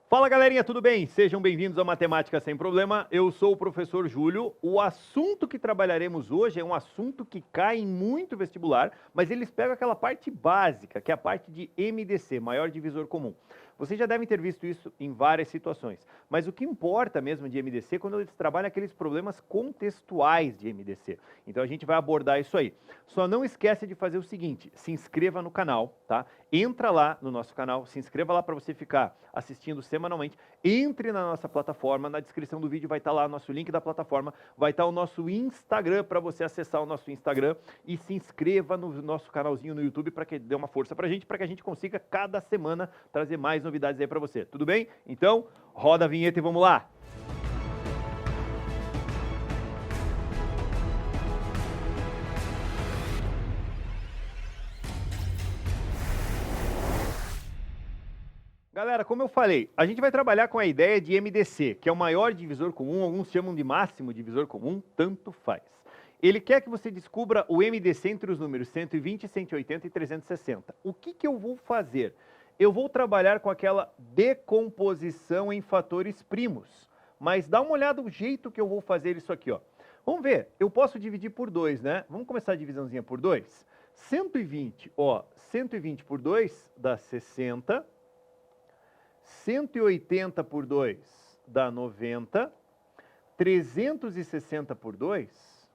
Fala galerinha, tudo bem? Sejam bem-vindos ao Matemática Sem Problema. Eu sou o professor Júlio. O assunto que trabalharemos hoje é um assunto que cai em muito vestibular, mas eles pegam aquela parte básica, que é a parte de MDC, maior divisor comum. Vocês já devem ter visto isso em várias situações, mas o que importa mesmo de MDC é quando eles trabalham aqueles problemas contextuais de MDC. Então a gente vai abordar isso aí. Só não esquece de fazer o seguinte, se inscreva no canal, tá? Entra lá no nosso canal, se inscreva lá para você ficar assistindo semanalmente. Entre na nossa plataforma, na descrição do vídeo vai estar lá nosso link da plataforma, vai estar o nosso Instagram para você acessar o nosso Instagram e se inscreva no nosso canalzinho no YouTube para que dê uma força para que a gente consiga cada semana trazer mais novidades aí para você. Tudo bem? Então, roda a vinheta e vamos lá! Galera, como eu falei, a gente vai trabalhar com a ideia de MDC, que é o maior divisor comum, alguns chamam de máximo divisor comum, tanto faz. Ele quer que você descubra o MDC entre os números 120, 180 e 360. O que eu vou fazer? Eu vou trabalhar com aquela decomposição em fatores primos, mas dá uma olhada no jeito que eu vou fazer isso aqui, ó. Vamos ver, eu posso dividir por 2, né? Vamos começar a divisãozinha por 2? 120, ó, 120 por 2 dá 60. 180 por 2 dá 90, 360 por 2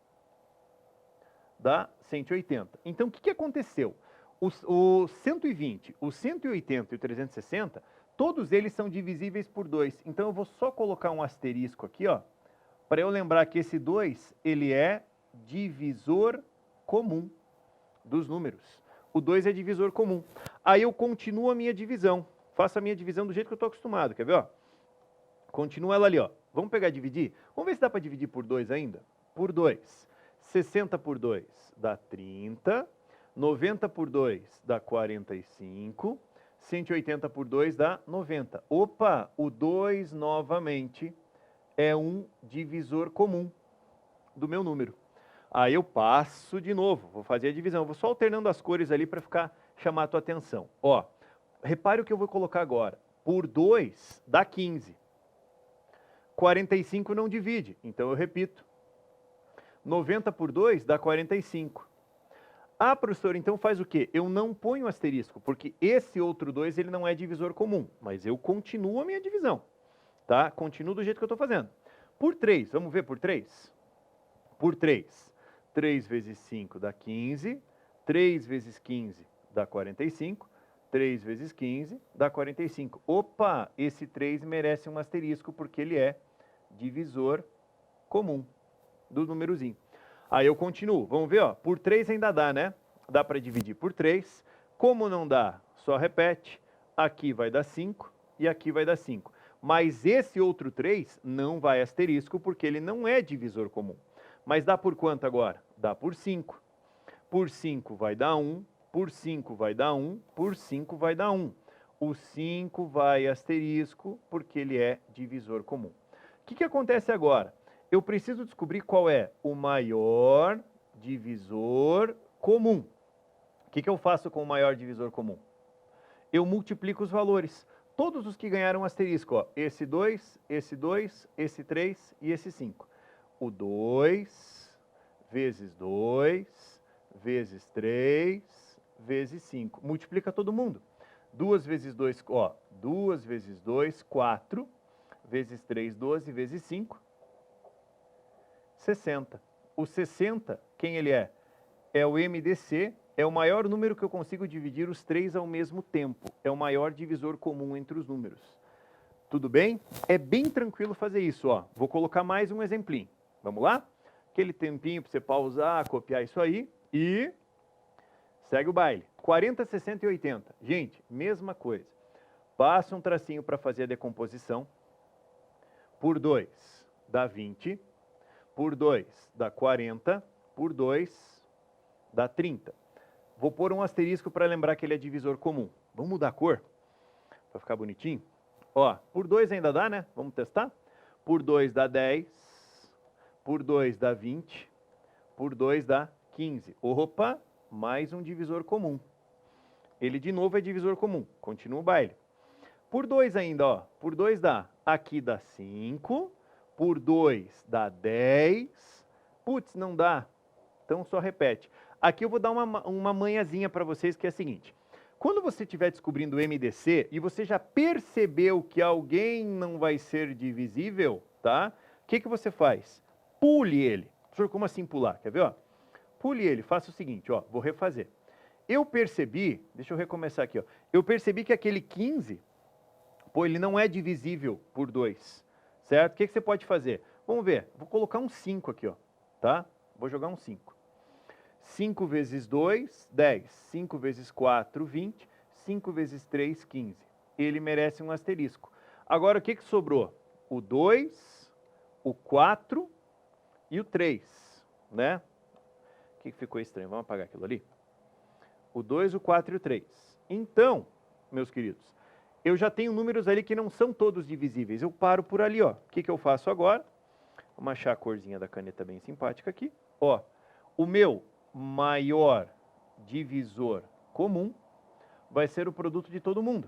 dá 180. Então, o que aconteceu? O 120, o 180 e o 360, todos eles são divisíveis por 2. Então, eu vou só colocar um asterisco aqui, ó, para eu lembrar que esse 2, ele é divisor comum dos números. O 2 é divisor comum. Aí eu continuo a minha divisão. Faço a minha divisão do jeito que eu estou acostumado, quer ver? Ó? Continua ela ali, ó. Vamos pegar e dividir? Vamos ver se dá para dividir por 2 ainda? Por 2. 60 por 2 dá 30. 90 por 2 dá 45. 180 por 2 dá 90. Opa, o 2 novamente é um divisor comum do meu número. Aí eu passo de novo, vou fazer a divisão. Vou só alternando as cores ali para chamar a tua atenção. Ó. Repare o que eu vou colocar agora. Por 2 dá 15. 45 não divide, então eu repito. 90 por 2 dá 45. Ah, professor, então faz o quê? Eu não ponho asterisco, porque esse outro 2 ele não é divisor comum, mas eu continuo a minha divisão. Tá? Continuo do jeito que eu estou fazendo. Por 3, vamos ver por 3? Por 3. 3 vezes 5 dá 15. 3 vezes 15 dá 45. 3 vezes 15 dá 45. Opa, esse 3 merece um asterisco porque ele é divisor comum do númerozinho. Aí eu continuo. Vamos ver, ó. Por 3 ainda dá, né? Dá para dividir por 3. Como não dá, só repete. Aqui vai dar 5 e aqui vai dar 5. Mas esse outro 3 não vai asterisco porque ele não é divisor comum. Mas dá por quanto agora? Dá por 5. Por 5 vai dar 1. Por 5 vai dar 1, por 5 vai dar 1. O 5 vai asterisco porque ele é divisor comum. O que acontece agora? Eu preciso descobrir qual é o maior divisor comum. O que eu faço com o maior divisor comum? Eu multiplico os valores. Todos os que ganharam asterisco, ó, esse 2, esse 2, esse 3 e esse 5. O 2 vezes 2 vezes 3 vezes 5. Multiplica todo mundo. 2 vezes 2, ó, 2 vezes 2, 4, vezes 3, 12, vezes 5, 60. O 60, quem ele é? É o MDC, é o maior número que eu consigo dividir os 3 ao mesmo tempo. É o maior divisor comum entre os números. Tudo bem? É bem tranquilo fazer isso, ó. Vou colocar mais um exemplinho. Vamos lá? Aquele tempinho para você pausar, copiar isso aí e segue o baile. 40, 60 e 80. Gente, mesma coisa. Passa um tracinho para fazer a decomposição. Por 2 dá 20. Por 2 dá 40. Por 2 dá 30. Vou pôr um asterisco para lembrar que ele é divisor comum. Vamos mudar a cor para ficar bonitinho? Ó, por 2 ainda dá, né? Vamos testar? Por 2 dá 10. Por 2 dá 20. Por 2 dá 15. Opa! Mais um divisor comum. Ele de novo é divisor comum. Continua o baile. Por 2 ainda, ó. Por 2 dá. Aqui dá 5. Por 2 dá 10. Putz, não dá. Então só repete. Aqui eu vou dar uma manhãzinha para vocês, que é a seguinte. Quando você estiver descobrindo o MDC e você já percebeu que alguém não vai ser divisível, tá? O que você faz? Pule ele. Professor, como assim pular? Quer ver, ó? Pule ele. Faça o seguinte, ó. Vou refazer. Eu percebi, deixa eu recomeçar aqui, ó. Eu percebi que aquele 15, pô, ele não é divisível por 2, certo? O que você pode fazer? Vamos ver. Vou colocar um 5 aqui, ó, tá? Vou jogar um 5. 5 vezes 2, 10. 5 vezes 4, 20. 5 vezes 3, 15. Ele merece um asterisco. Agora, o que sobrou? O 2, o 4 e o 3, né? O que ficou estranho? Vamos apagar aquilo ali? O 2, o 4 e o 3. Então, meus queridos, eu já tenho números ali que não são todos divisíveis. Eu paro por ali, ó. O que eu faço agora? Vamos achar a corzinha da caneta bem simpática aqui. Ó, o meu maior divisor comum vai ser o produto de todo mundo.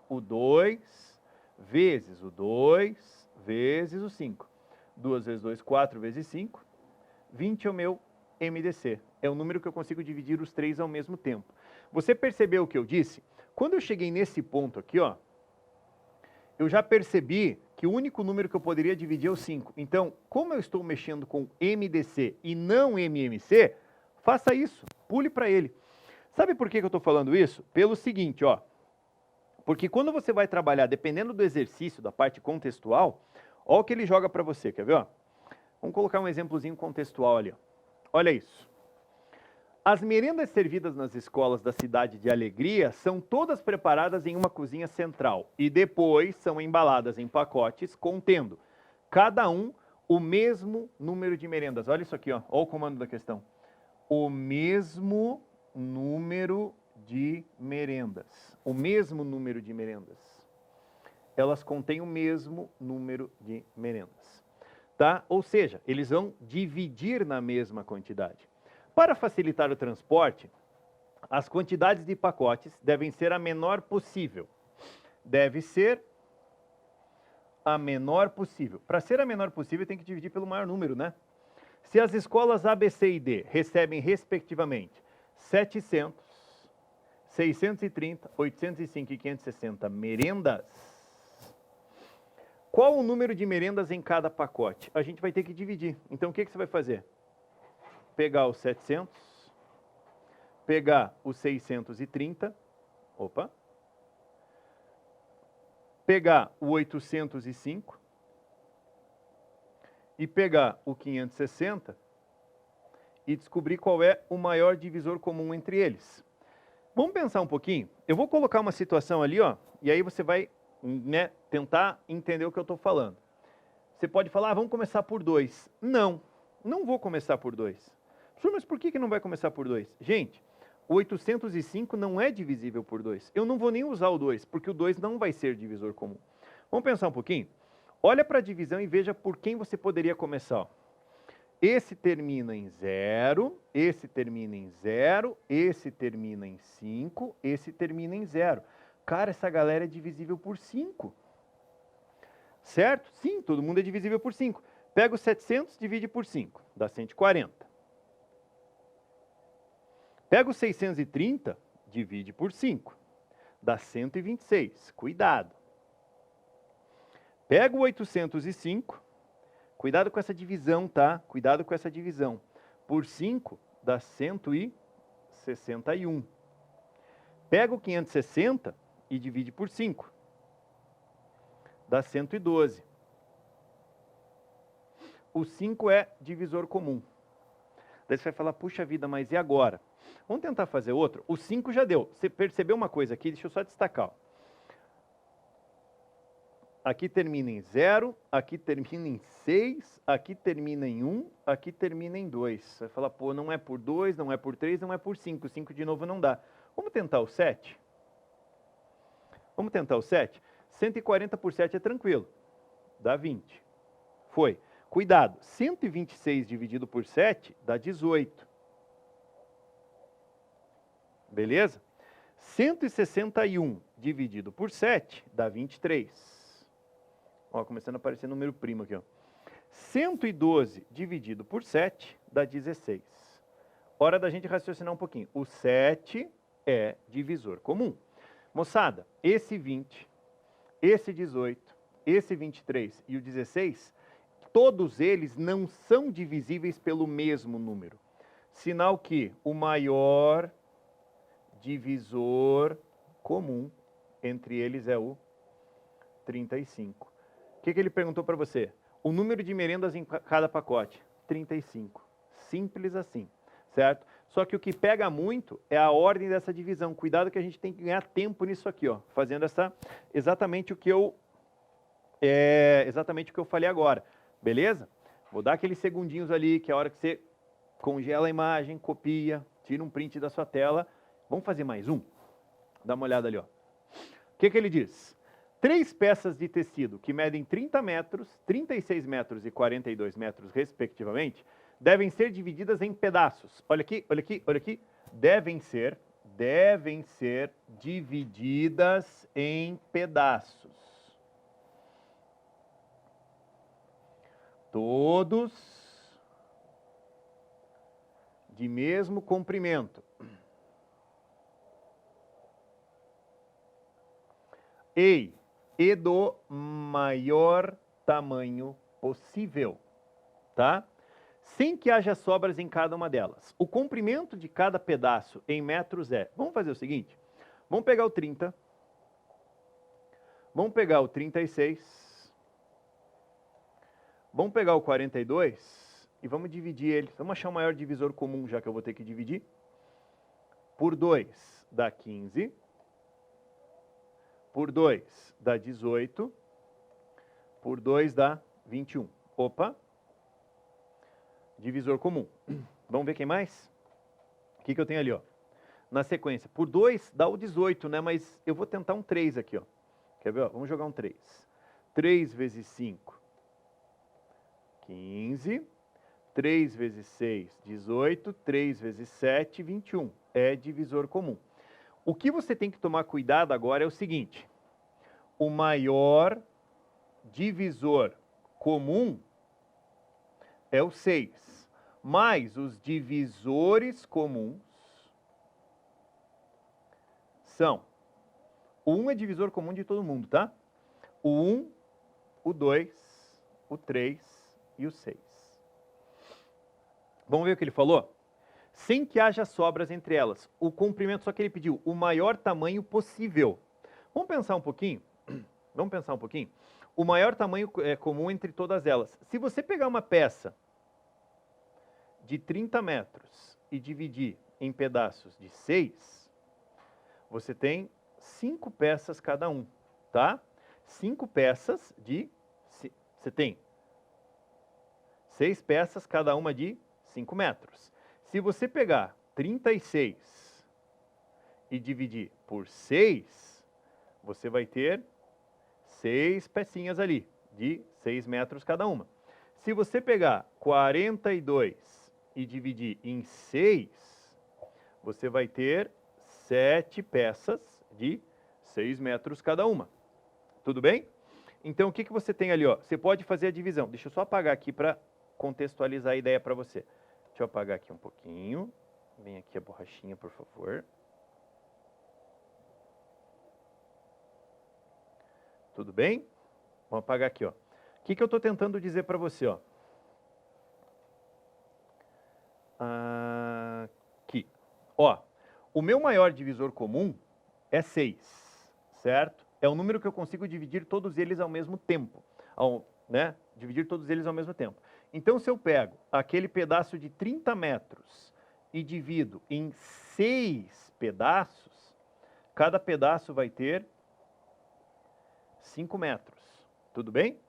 O 2 vezes o 2 vezes o 5. 2 vezes 2, 4 vezes 5. 20 é o meu MDC. É o número que eu consigo dividir os 3 ao mesmo tempo. Você percebeu o que eu disse? Quando eu cheguei nesse ponto aqui, ó, eu já percebi que o único número que eu poderia dividir é o 5. Então, como eu estou mexendo com MDC e não MMC, faça isso, pule para ele. Sabe por que eu estou falando isso? Pelo seguinte, ó. Porque quando você vai trabalhar, dependendo do exercício, da parte contextual, ó o que ele joga para você, quer ver? Ó? Vamos colocar um exemplozinho contextual ali. Ó. Olha isso. As merendas servidas nas escolas da cidade de Alegria são todas preparadas em uma cozinha central e depois são embaladas em pacotes contendo, cada um, o mesmo número de merendas. Olha isso aqui, ó. Olha o comando da questão. O mesmo número de merendas. O mesmo número de merendas. Elas contêm o mesmo número de merendas. Tá? Ou seja, eles vão dividir na mesma quantidade. Para facilitar o transporte, as quantidades de pacotes devem ser a menor possível. Deve ser a menor possível. Para ser a menor possível, tem que dividir pelo maior número, né? Se as escolas A, B, C e D recebem, respectivamente, 700, 630, 805 e 560 merendas, qual o número de merendas em cada pacote? A gente vai ter que dividir. Então, o que você vai fazer? Pegar os 700, pegar os 630, pegar o 805 e pegar o 560 e descobrir qual é o maior divisor comum entre eles. Vamos pensar um pouquinho? Eu vou colocar uma situação ali, ó, e aí você vai, né, tentar entender o que eu estou falando. Você pode falar, vamos começar por 2. Não, não vou começar por 2. Mas por que não vai começar por 2? Gente, o 805 não é divisível por 2. Eu não vou nem usar o 2, porque o 2 não vai ser divisor comum. Vamos pensar um pouquinho? Olha para a divisão e veja por quem você poderia começar. Ó. Esse termina em 0, esse termina em 0, esse termina em 5, esse termina em 0. Cara, essa galera é divisível por 5. Certo? Sim, todo mundo é divisível por 5. Pega os 700, divide por 5, dá 140. Pega os 630, divide por 5, dá 126. Cuidado. Pega o 805, cuidado com essa divisão, tá? Cuidado com essa divisão. Por 5, dá 161. Pega o 560 e divide por 5. Dá 112. O 5 é divisor comum. Daí você vai falar, puxa vida, mas e agora? Vamos tentar fazer outro? O 5 já deu. Você percebeu uma coisa aqui? Deixa eu só destacar. Ó. Aqui termina em 0, aqui termina em 6, aqui termina em 1, aqui termina em 2. Você vai falar, pô, não é por 2, não é por 3, não é por 5. 5 de novo não dá. Vamos tentar o 7? Vamos tentar o 7? 140 por 7 é tranquilo. Dá 20. Foi. Cuidado, 126 dividido por 7 dá 18. Beleza? 161 dividido por 7 dá 23. Ó, começando a aparecer número primo aqui, ó. 112 dividido por 7 dá 16. Hora da gente raciocinar um pouquinho. O 7 é divisor comum. Moçada, esse 20, esse 18, esse 23 e o 16, todos eles não são divisíveis pelo mesmo número. Sinal que o maior divisor comum entre eles é o 35. O que ele perguntou para você? O número de merendas em cada pacote? 35. Simples assim, certo? Só que o que pega muito é a ordem dessa divisão. Cuidado que a gente tem que ganhar tempo nisso aqui, ó, fazendo exatamente o que eu falei agora. Beleza? Vou dar aqueles segundinhos ali, que é a hora que você congela a imagem, copia, tira um print da sua tela. Vamos fazer mais um? Dá uma olhada ali, ó. O que ele diz? 3 peças de tecido que medem 30 metros, 36 metros e 42 metros, respectivamente, devem ser divididas em pedaços. Olha aqui, olha aqui, olha aqui. Devem ser divididas em pedaços. Todos de mesmo comprimento. E do maior tamanho possível, tá? Sem que haja sobras em cada uma delas. O comprimento de cada pedaço em metros é... Vamos fazer o seguinte, vamos pegar o 30, vamos pegar o 36, vamos pegar o 42 e vamos dividir ele. Vamos achar o maior divisor comum, já que eu vou ter que dividir. Por 2 dá 15. Por 2 dá 18. Por 2 dá 21. Opa! Divisor comum. Vamos ver quem mais? O que eu tenho ali, ó? Na sequência. Por 2 dá o 18, né? Mas eu vou tentar um 3 aqui, ó. Quer ver? Ó? Vamos jogar um 3. 3 vezes 5, 15. 3 vezes 6, 18. 3 vezes 7, 21. É divisor comum. O que você tem que tomar cuidado agora é o seguinte. O maior divisor comum é o 6. Mas os divisores comuns são... O 1 é divisor comum de todo mundo, tá? O 1, o 2, o 3 e o 6. Vamos ver o que ele falou? Sem que haja sobras entre elas. O comprimento, só que ele pediu o maior tamanho possível. Vamos pensar um pouquinho? Vamos pensar um pouquinho? O maior tamanho é comum entre todas elas. Se você pegar uma peça de 30 metros e dividir em pedaços de 6, você tem 5 peças cada um, tá? 5 peças de... Você tem 6 peças, cada uma de 5 metros. Se você pegar 36 e dividir por 6, você vai ter 6 pecinhas ali, de 6 metros cada uma. Se você pegar 42 e dividir em 6, você vai ter 7 peças de 6 metros cada uma. Tudo bem? Então, o que você tem ali, ó? Você pode fazer a divisão. Deixa eu só apagar aqui para contextualizar a ideia para você. Deixa eu apagar aqui um pouquinho. Vem aqui a borrachinha, por favor. Tudo bem? Vamos apagar aqui, ó. O que eu estou tentando dizer para você, ó? Aqui. Ó, o meu maior divisor comum é 6, certo? É o número que eu consigo dividir todos eles ao mesmo tempo. Né? Dividir todos eles ao mesmo tempo. Então, se eu pego aquele pedaço de 30 metros e divido em 6 pedaços, cada pedaço vai ter 5 metros. Tudo bem?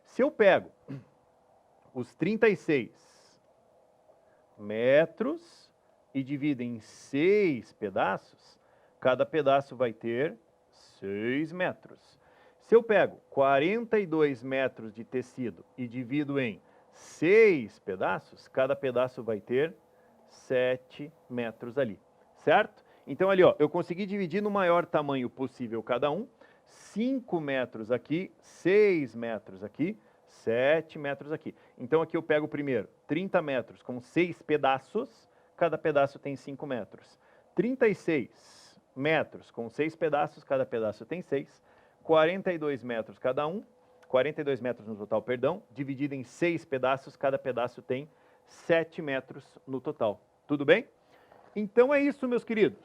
Se eu pego os 36 metros e divido em 6 pedaços, cada pedaço vai ter 6 metros. Se eu pego 42 metros de tecido e divido em 6 pedaços, cada pedaço vai ter 7 metros ali, certo? Então ali, ó, eu consegui dividir no maior tamanho possível cada um. 5 metros aqui, 6 metros aqui, 7 metros aqui. Então aqui eu pego primeiro 30 metros com 6 pedaços, cada pedaço tem 5 metros. 36 metros com 6 pedaços, cada pedaço tem 6. 42 metros cada um, 42 metros no total, perdão, dividido em 6 pedaços, cada pedaço tem 7 metros no total. Tudo bem? Então é isso, meus queridos.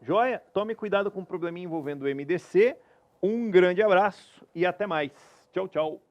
Joia? Tome cuidado com o probleminha envolvendo o MDC. Um grande abraço e até mais. Tchau, tchau.